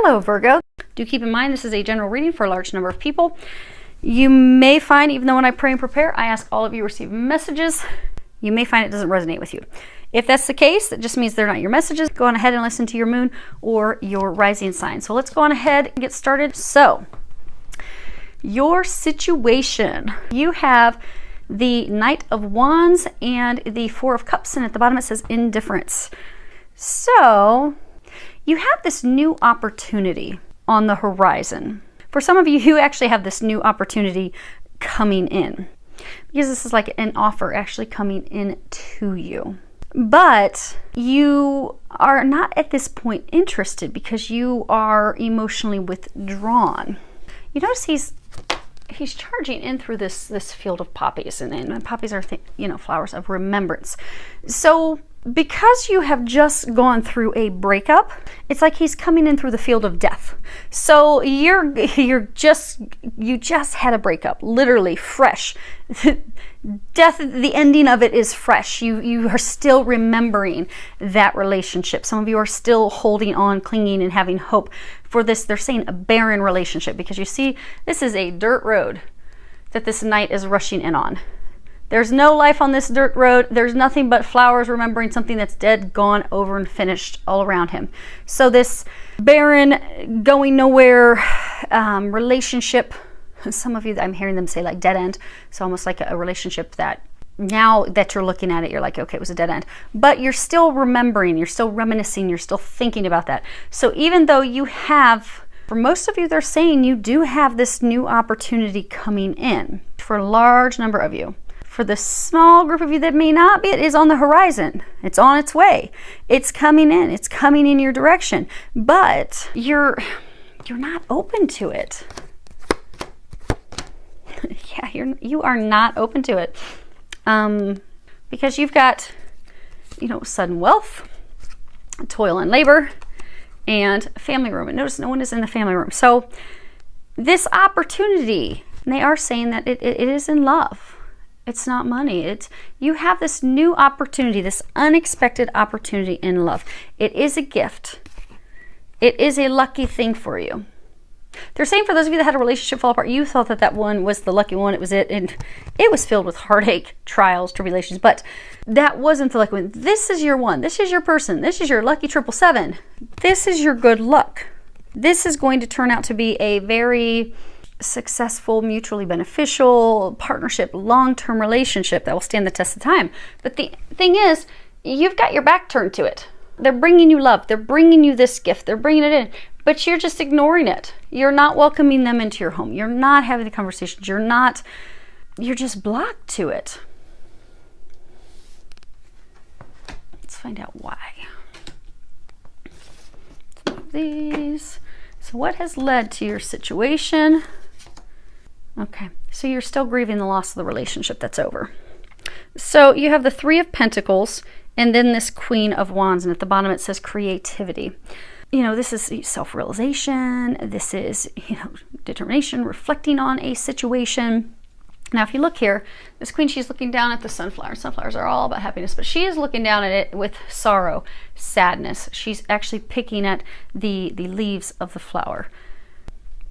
Hello, Virgo. Do keep in mind this is a general reading for a large number of people. You may find, even though when I pray and prepare, I ask all of you to receive messages, you may find it doesn't resonate with you. If that's the case, that just means they're not your messages. Go on ahead and listen to your moon or your rising sign. So let's go on ahead and get started. So, your situation. You have the Knight of Wands and the Four of Cups, and at the bottom it says indifference. So, you have this new opportunity on the horizon. For some of you, you actually have this new opportunity coming in, because this is like an offer actually coming in to you. But you are not at this point interested because you are emotionally withdrawn. You notice he's charging in through this field of poppies, and poppies are flowers of remembrance. So because you have just gone through a breakup, it's like he's coming in through the field of death. So you just had a breakup, literally fresh. Death, the ending of it is fresh. You are still remembering that relationship. Some of you are still holding on, clinging, and having hope for this. They're saying a barren relationship, because you see, this is a dirt road that this knight is rushing in on. There's no life on this dirt road. There's nothing but flowers remembering something that's dead, gone, over, and finished all around him. So this barren, going nowhere relationship, some of you, I'm hearing them say like dead end. So almost like a relationship that now that you're looking at it, you're like, okay, it was a dead end. But you're still remembering, you're still reminiscing, you're still thinking about that. So even though you have, for most of you, they're saying you do have this new opportunity coming in. For a large number of you. For the small group of you that may not be, it is on the horizon. It's on its way. It's coming in. It's coming in your direction. But you're not open to it. Yeah, you are not open to it. Because you've got, sudden wealth, toil and labor, and family room. And notice no one is in the family room. So this opportunity, and they are saying that it is in love. It's not money. You have this new opportunity, this unexpected opportunity in love. It is a gift. It is a lucky thing for you. They're saying for those of you that had a relationship fall apart, you thought that one was the lucky one. It was it. And it was filled with heartache, trials, tribulations. But that wasn't the lucky one. This is your one. This is your person. This is your lucky 777. This is your good luck. This is going to turn out to be a very successful, mutually beneficial partnership, long-term relationship that will stand the test of time. But the thing is, you've got your back turned to it. They're bringing you love. They're bringing you this gift. They're bringing it in. But you're just ignoring it. You're not welcoming them into your home. You're not having the conversations. You're just blocked to it. Let's find out why. Some of these. So what has led to your situation? Okay, so you're still grieving the loss of the relationship that's over. So you have the Three of Pentacles and then this Queen of Wands, and at the bottom it says creativity. This is self-realization. This is, determination, reflecting on a situation. Now, if you look here, this queen, she's looking down at the sunflower. Sunflowers are all about happiness, but she is looking down at it with sorrow, sadness. She's actually picking at the leaves of the flower.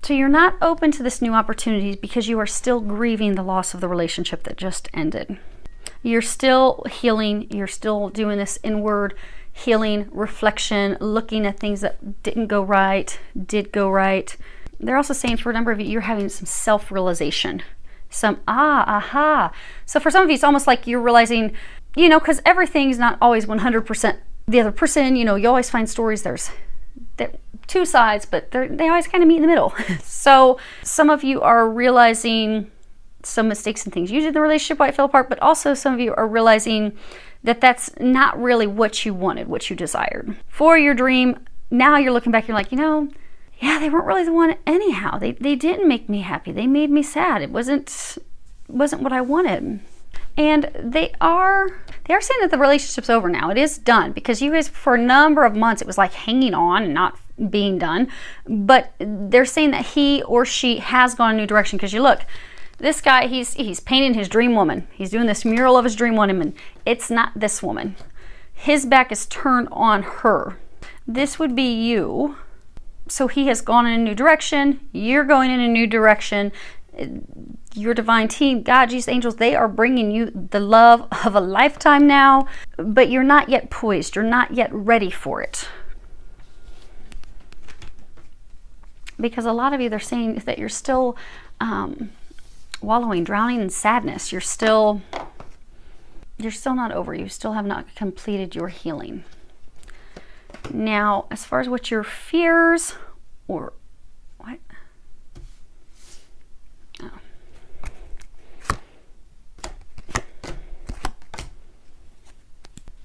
So you're not open to this new opportunity because you are still grieving the loss of the relationship that just ended. You're still healing. You're still doing this inward healing, reflection, looking at things that didn't go right, did go right. They're also saying for a number of you, you're having some self-realization. Some aha. So for some of you, it's almost like you're realizing, because everything's not always 100% the other person. You always find stories, there's two sides, but they always kind of meet in the middle. So some of you are realizing some mistakes and things you did in the relationship, why it fell apart, but also some of you are realizing that that's not really what you wanted, what you desired. For your dream, now you're looking back, you're like, yeah, they weren't really the one anyhow. They didn't make me happy. They made me sad. It wasn't what I wanted. And they are saying that the relationship's over now. It is done, because you guys, for a number of months, it was like hanging on and not being done. But they're saying that he or she has gone a new direction, because you look, this guy, he's painting his dream woman. He's doing this mural of his dream woman. It's not this woman. His back is turned on her. This would be you So he has gone in a new direction. You're going in a new direction. Your divine team, God, Jesus, angels, they are bringing you the love of a lifetime now, but you're not yet poised. You're not yet ready for it. Because a lot of you, they're saying that you're still wallowing, drowning in sadness. You're still not over. You still have not completed your healing. Now, as far as what your fears or what? Oh.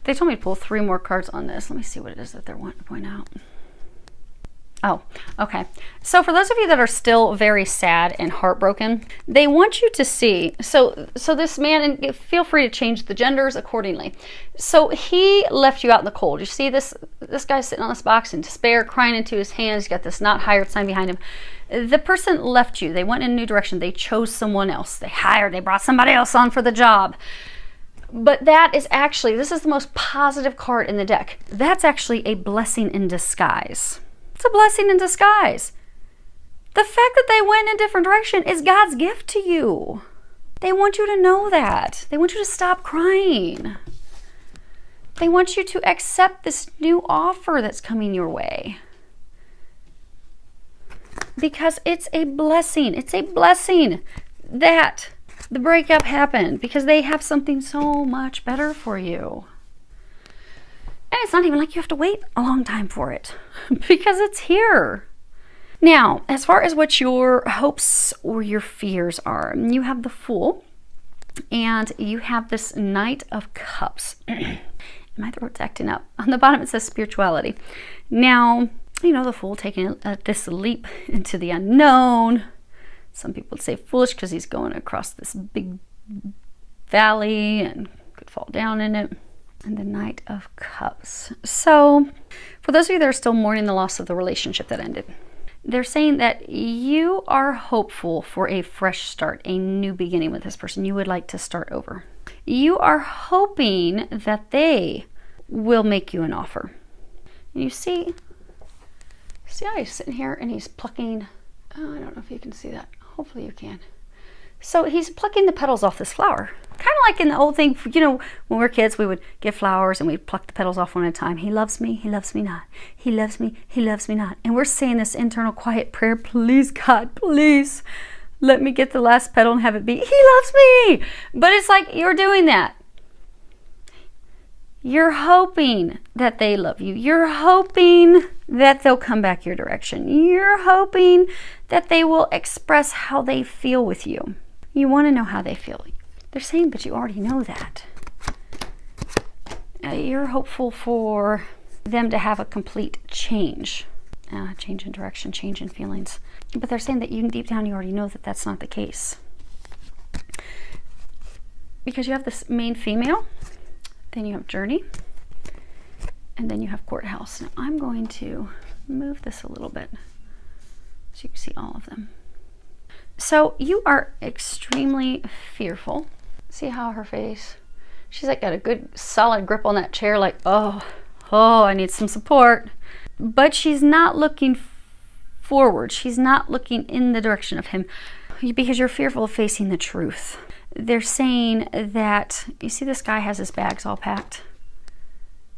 They told me to pull 3 more cards on this. Let me see what it is that they're wanting to point out. Oh, okay. So for those of you that are still very sad and heartbroken, they want you to see, so this man, and feel free to change the genders accordingly. So he left you out in the cold. You see this guy sitting on this box in despair, crying into his hands. He's got this not hired sign behind him. The person left you. They went in a new direction. They chose someone else. They brought somebody else on for the job. But that is actually, this is the most positive card in the deck. That's actually a blessing in disguise. It's a blessing in disguise. The fact that they went in a different direction is God's gift to you. They want you to know that. They want you to stop crying. They want you to accept this new offer that's coming your way. Because it's a blessing. It's a blessing that the breakup happened, because they have something so much better for you. And it's not even like you have to wait a long time for it, because it's here. Now, as far as what your hopes or your fears are, you have the Fool, and you have this Knight of Cups. My throat's acting up. On the bottom it says spirituality. Now, you know, the Fool taking this leap into the unknown. Some people would say foolish because he's going across this big valley and could fall down in it. And the Knight of Cups. So, for those of you that are still mourning the loss of the relationship that ended, they're saying that you are hopeful for a fresh start, a new beginning with this person. You would like to start over. You are hoping that they will make you an offer. And you see how he's sitting here and he's plucking, oh, I don't know if you can see that. Hopefully you can. So he's plucking the petals off this flower. Kind of like in the old thing, you know, when we were kids, we would get flowers and we'd pluck the petals off one at a time. He loves me not. He loves me not. And we're saying this internal quiet prayer, please God, please let me get the last petal and have it be, he loves me. But it's like you're doing that. You're hoping that they love you. You're hoping that they'll come back your direction. You're hoping that they will express how they feel with you. You want to know how they feel. They're saying, but you already know that. You're hopeful for them to have a complete change. Change in direction, change in feelings. But they're saying that you deep down you already know that that's not the case. Because you have this main female, then you have Journey, and then you have Courthouse. Now I'm going to move this a little bit so you can see all of them. So you are extremely fearful. See how her face, she's like got a good solid grip on that chair, like, oh, I need some support. But she's not looking forward. She's not looking in the direction of him because you're fearful of facing the truth. They're saying that, you see this guy has his bags all packed.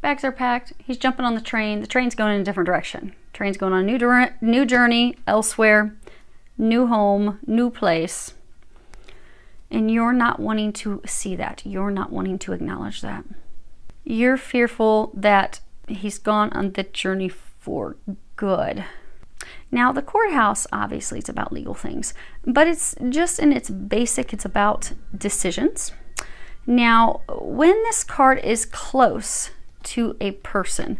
Bags are packed. He's jumping on the train. The train's going in a different direction. Train's going on a new journey elsewhere, new home, new place. And you're not wanting to see that. You're not wanting to acknowledge that. You're fearful that he's gone on the journey for good. Now, the Courthouse, obviously, it's about legal things, but it's just in its basic, it's about decisions. Now, when this card is close to a person,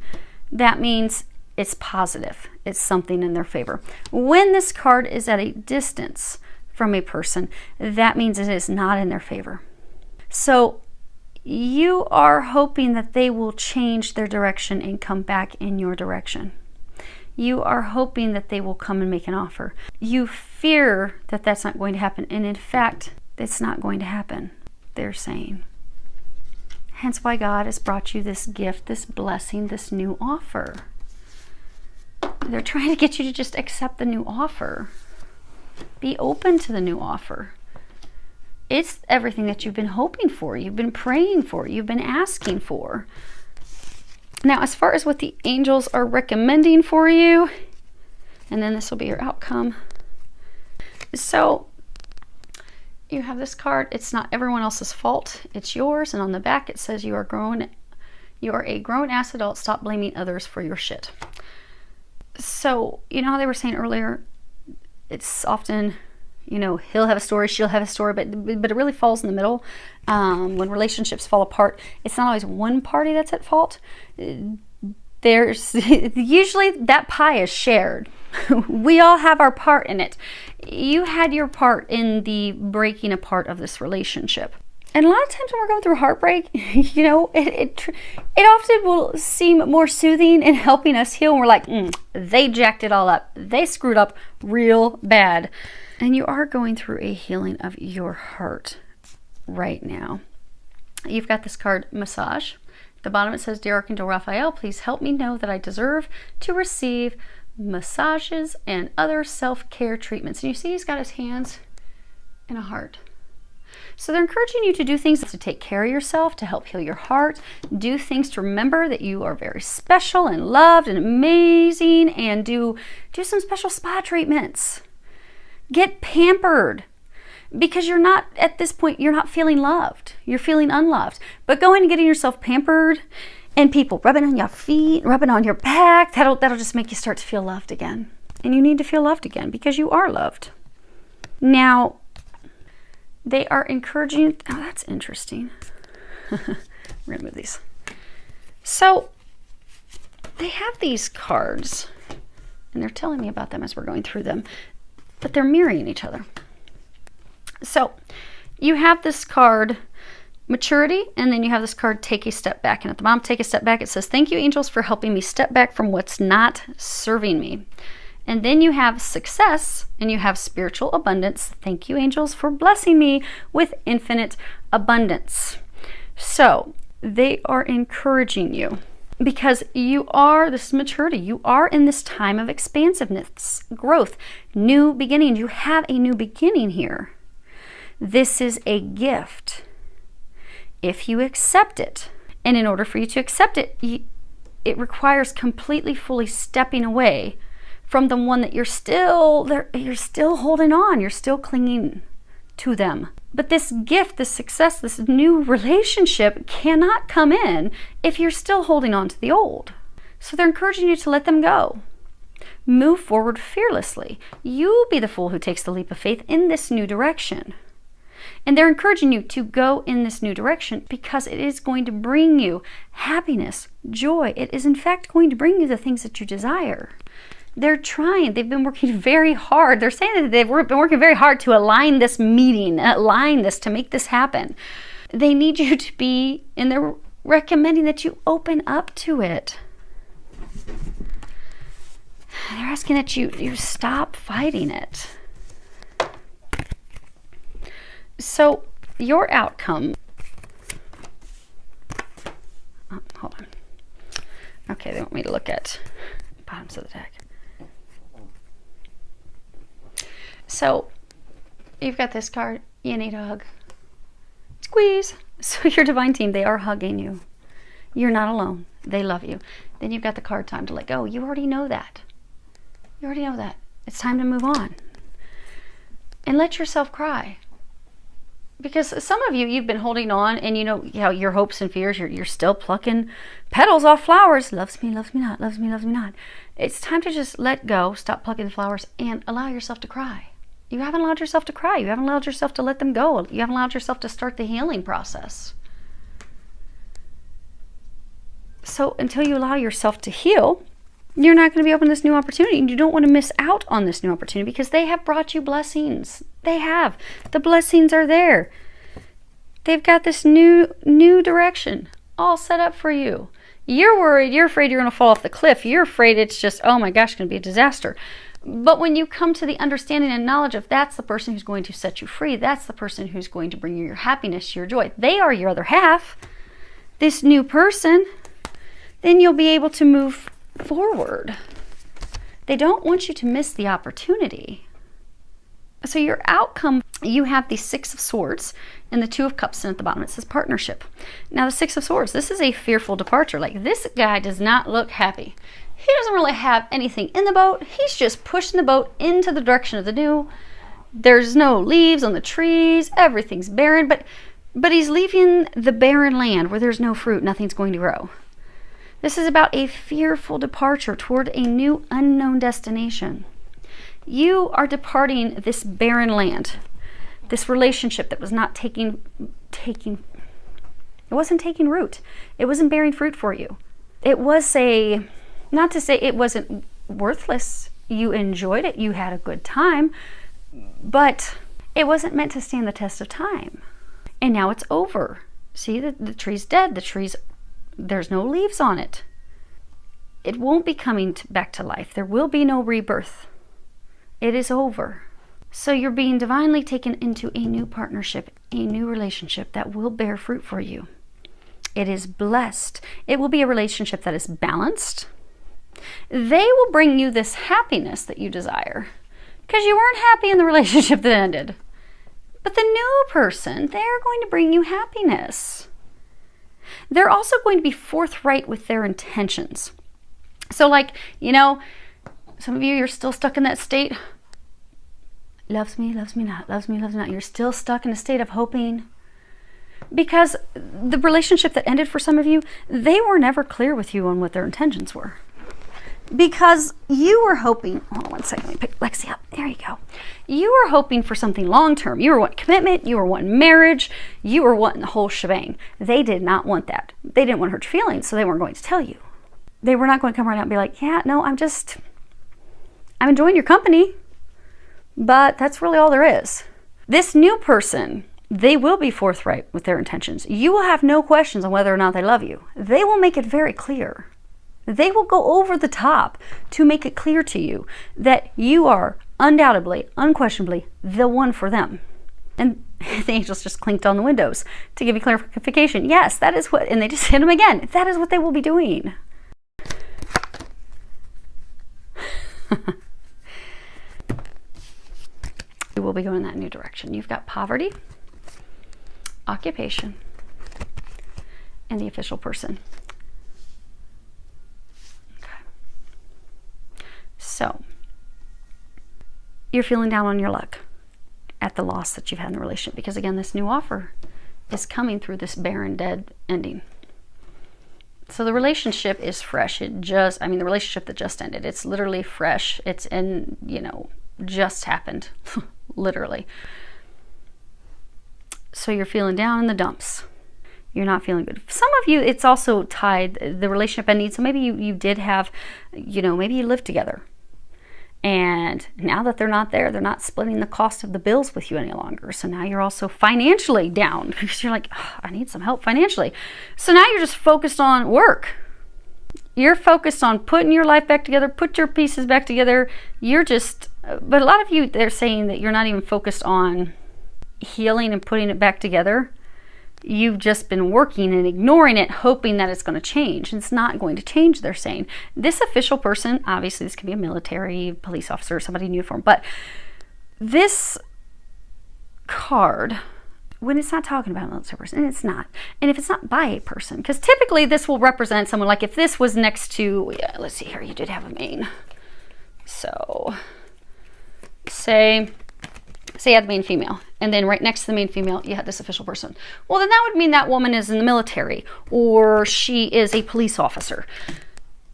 that means it's positive. It's something in their favor. When this card is at a distance from a person, that means it is not in their favor. So you are hoping that they will change their direction and come back in your direction. You are hoping that they will come and make an offer. You fear that that's not going to happen, and in fact, it's not going to happen, they're saying. Hence why God has brought you this gift, this blessing, this new offer. They're trying to get you to just accept the new offer. Be open to the new offer. It's everything that you've been hoping for, you've been praying for, you've been asking for. Now, as far as what the angels are recommending for you, and then this will be your outcome. So you have this card. It's not everyone else's fault. It's yours. And on the back, it says you are a grown-ass adult. Stop blaming others for your shit. So, you know how they were saying earlier, it's often, you know, he'll have a story, she'll have a story, but it really falls in the middle. When relationships fall apart, it's not always one party that's at fault. There's usually that pie is shared. We all have our part in it. You had your part in the breaking apart of this relationship. And a lot of times when we're going through heartbreak, you know, it often will seem more soothing and helping us heal. And we're like, they jacked it all up. They screwed up real bad. And you are going through a healing of your heart right now. You've got this card, Massage. At the bottom it says, Dear Archangel Raphael, please help me know that I deserve to receive massages and other self-care treatments. And you see he's got his hands in a heart. So they're encouraging you to do things to take care of yourself, to help heal your heart. Do things to remember that you are very special and loved and amazing, and do some special spa treatments. Get pampered, because you're not, at this point, you're not feeling loved. You're feeling unloved. But going and getting yourself pampered, and people rubbing on your feet, rubbing on your back, that'll just make you start to feel loved again. And you need to feel loved again because you are loved. Now, they are encouraging, oh, that's interesting. We're going to move these. So, they have these cards, and they're telling me about them as we're going through them, but they're mirroring each other. So, you have this card, Maturity, and then you have this card, Take a Step Back. And at the bottom, Take a Step Back, it says, Thank you, angels, for helping me step back from what's not serving me. And then you have Success, and you have Spiritual Abundance. Thank you, angels, for blessing me with infinite abundance. So, they are encouraging you because you are, this is maturity, you are in this time of expansiveness, growth, new beginning. You have a new beginning here. This is a gift if you accept it. And in order for you to accept it, it requires completely, fully stepping away from the one that you're still holding on, you're still clinging to them. But this gift, this success, this new relationship cannot come in if you're still holding on to the old. So they're encouraging you to let them go. Move forward fearlessly. You be the fool who takes the leap of faith in this new direction. And they're encouraging you to go in this new direction because it is going to bring you happiness, joy. It is in fact going to bring you the things that you desire. They're trying. They've been working very hard. They're saying that they've been working very hard to align this meeting, align this, to make this happen. They need you to be, and they're recommending that you open up to it. They're asking that you stop fighting it. So, your outcome... Oh, hold on. Okay, they want me to look at bottoms of the deck. So, you've got this card. You need a hug. Squeeze. So your divine team, they are hugging you. You're not alone. They love you. Then you've got the card Time to Let Go. You already know that. You already know that. It's time to move on. And let yourself cry. Because some of you, you've been holding on, and you know how your hopes and fears, you're still plucking petals off flowers. Loves me, loves me not, loves me, loves me not. It's time to just let go, stop plucking flowers, and allow yourself to cry. You haven't allowed yourself to cry. You haven't allowed yourself to let them go. You haven't allowed yourself to start the healing process. So until you allow yourself to heal, you're not going to be open to this new opportunity. And you don't want to miss out on this new opportunity because they have brought you blessings. They have. The blessings are there. They've got this new direction all set up for you. You're worried. You're afraid you're going to fall off the cliff. You're afraid it's just, oh my gosh, it's going to be a disaster. But when you come to the understanding and knowledge of that's the person who's going to set you free, that's the person who's going to bring you your happiness, your joy, they are your other half, this new person, then you'll be able to move forward. They don't want you to miss the opportunity. So your outcome, you have the Six of Swords and the Two of Cups, and at the bottom it says partnership. Now the Six of Swords, this is a fearful departure. Like, this guy does not look happy. He doesn't really have anything in the boat. He's just pushing the boat into the direction of the new. There's no leaves on the trees. Everything's barren, but he's leaving the barren land where there's no fruit. Nothing's going to grow. This is about a fearful departure toward a new unknown destination. You are departing this barren land, this relationship that was not taking it wasn't taking root. It wasn't bearing fruit for you. It was not to say it wasn't worthless. You enjoyed it. You had a good time, but it wasn't meant to stand the test of time. And now it's over. See, the tree's dead. There's no leaves on it. It won't be coming back to life. There will be no rebirth. It is over. So you're being divinely taken into a new partnership, a new relationship that will bear fruit for you. It is blessed. It will be a relationship that is balanced. They will bring you this happiness that you desire because you weren't happy in the relationship that ended. But the new person, they're going to bring you happiness. They're also going to be forthright with their intentions. So like, some of you, you're still stuck in that state. Loves me not, loves me not. You're still stuck in a state of hoping. Because the relationship that ended for some of you, they were never clear with you on what their intentions were. Because you were hoping, hold on one second, let me pick Lexi up. There you go. You were hoping for something long-term. You were wanting commitment. You were wanting marriage. You were wanting the whole shebang. They did not want that. They didn't want to hurt your feelings, so they weren't going to tell you. They were not going to come right out and be like, yeah, no, I'm enjoying your company, but that's really all there is. This new person, they will be forthright with their intentions. You will have no questions on whether or not they love you. They will make it very clear. They will go over the top to make it clear to you that you are undoubtedly, unquestionably the one for them. And the angels just clinked on the windows to give you clarification. Yes, that is what, and they just hit them again. That is what they will be doing. You will be going in that new direction. You've got poverty, occupation, and the official person. Okay. So, you're feeling down on your luck at the loss that you've had in the relationship because, again, this new offer is coming through this barren, dead ending. So the relationship is fresh. The relationship that just ended, it's literally fresh. It's just happened, literally. So you're feeling down in the dumps. You're not feeling good. Some of you, it's also tied, the relationship ending. So maybe you did have, maybe you lived together. And now that they're not there, they're not splitting the cost of the bills with you any longer. So now you're also financially down because you're like, I need some help financially. So now you're just focused on work. You're focused on putting your life back together, put your pieces back together. But a lot of you, they're saying that you're not even focused on healing and putting it back together. You've just been working and ignoring it, hoping that it's going to change. It's not going to change, they're saying. This official person, obviously this can be a military, police officer, somebody in uniform, but this card, when it's not talking about a military person, and it's not, and if it's not by a person, because typically this will represent someone, like if this was next to, let's see here, you did have a main. So, say you had the main female, and then right next to the main female, you had this official person. Well, then that would mean that woman is in the military, or she is a police officer,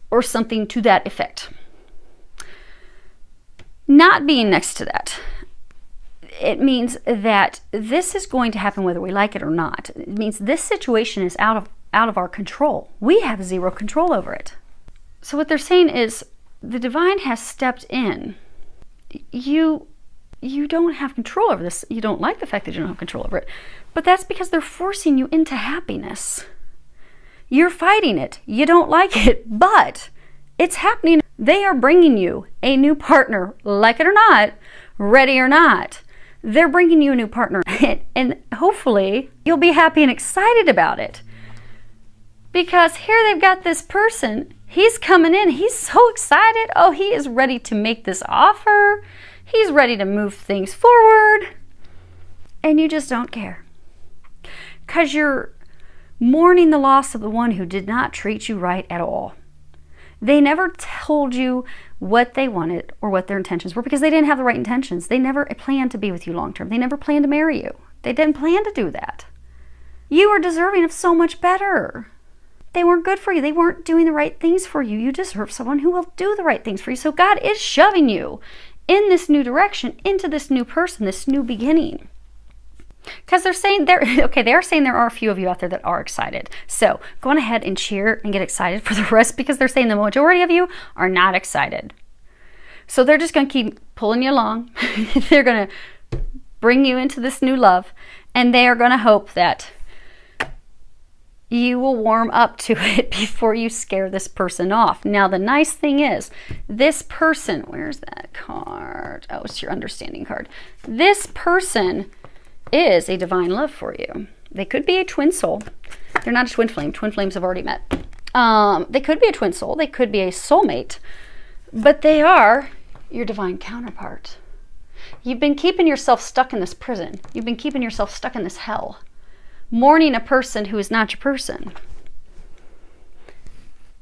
or something to that effect. Not being next to that, it means that this is going to happen whether we like it or not. It means this situation is out of our control. We have zero control over it. So what they're saying is the divine has stepped in. You don't have control over this. You don't like the fact that you don't have control over it. But that's because they're forcing you into happiness. You're fighting it. You don't like it, but it's happening. They are bringing you a new partner, like it or not, ready or not. They're bringing you a new partner, and hopefully you'll be happy and excited about it. Because here they've got this person, He's coming in. He's so excited. Oh, he is ready to make this offer. He's ready to move things forward. And you just don't care. Because you're mourning the loss of the one who did not treat you right at all. They never told you what they wanted or what their intentions were because they didn't have the right intentions. They never planned to be with you long term. They never planned to marry you. They didn't plan to do that. You are deserving of so much better. They weren't good for you. They weren't doing the right things for you. You deserve someone who will do the right things for you. So God is shoving you in this new direction, into this new person, this new beginning. Because they're saying they are saying there are a few of you out there that are excited. So go on ahead and cheer and get excited for the rest, because they're saying the majority of you are not excited. So they're just going to keep pulling you along. They're going to bring you into this new love, and they are going to hope that you will warm up to it before you scare this person off. Now, the nice thing is, this person, where's that card? Oh, it's your understanding card. This person is a divine love for you. They could be a twin soul. They're not a twin flame. Twin flames have already met. They could be a twin soul. They could be a soulmate. But they are your divine counterpart. You've been keeping yourself stuck in this prison. You've been keeping yourself stuck in this hell, mourning a person who is not your person.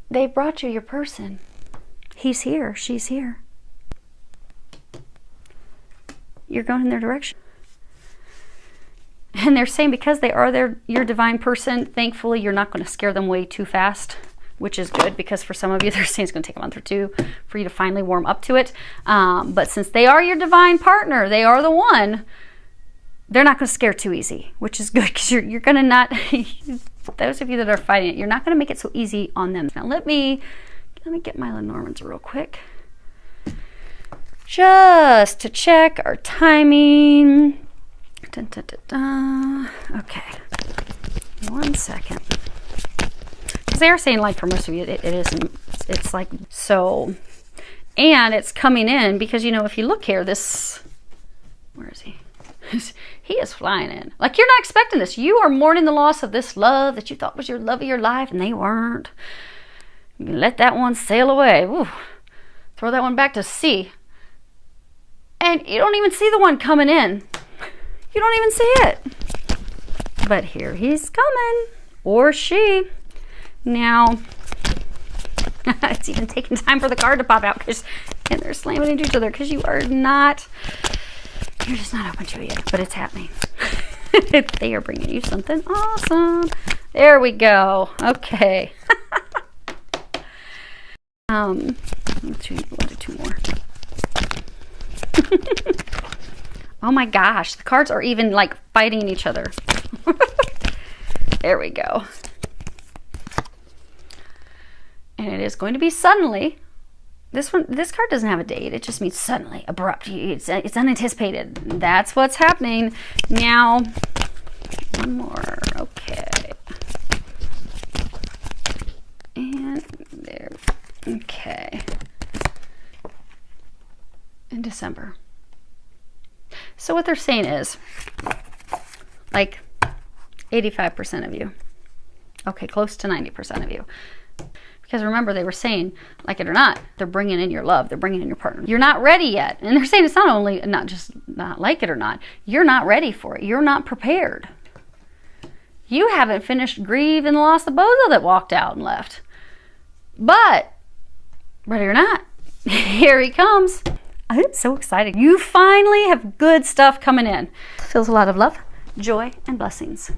They brought you your person. He's here. She's here. You're going in their direction. And they're saying because they are your divine person, thankfully you're not going to scare them away too fast, which is good, because for some of you, they're saying it's going to take a month or two for you to finally warm up to it. But since they are your divine partner, they are the one, they're not going to scare too easy, which is good, because you're going to not, those of you that are fighting it, you're not going to make it so easy on them. Now let me get my Lenormands real quick, just to check our timing. Dun, dun, dun, dun. Okay, 1 second. Because they are saying, like, for most of you, it isn't. It's like so, and it's coming in because, you know, if you look here, this, where is he? He is flying in. Like, you're not expecting this. You are mourning the loss of this love that you thought was your love of your life, and they weren't. You let that one sail away. Ooh. Throw that one back to sea, and you don't even see the one coming in. You don't even see it. But here he's coming, or she. Now, it's even taking time for the card to pop out, and they're slamming into each other because you're just not open to it yet, but it's happening. They are bringing you something awesome. There we go. Okay. Let's do two more. Oh my gosh, the cards are even like fighting each other. There we go. And it is going to be suddenly. This card doesn't have a date. It just means suddenly, abrupt. It's unanticipated. That's what's happening. Now, one more. Okay. And there. Okay. In December. So what they're saying is, like, 85% of you. Okay, close to 90% of you. Because remember, they were saying, like it or not, they're bringing in your love. They're bringing in your partner. You're not ready yet. And they're saying it's not just not like it or not. You're not ready for it. You're not prepared. You haven't finished grieving the loss of bozo that walked out and left. But, ready or not, here he comes. I'm so excited. You finally have good stuff coming in. Feels a lot of love, joy, and blessings.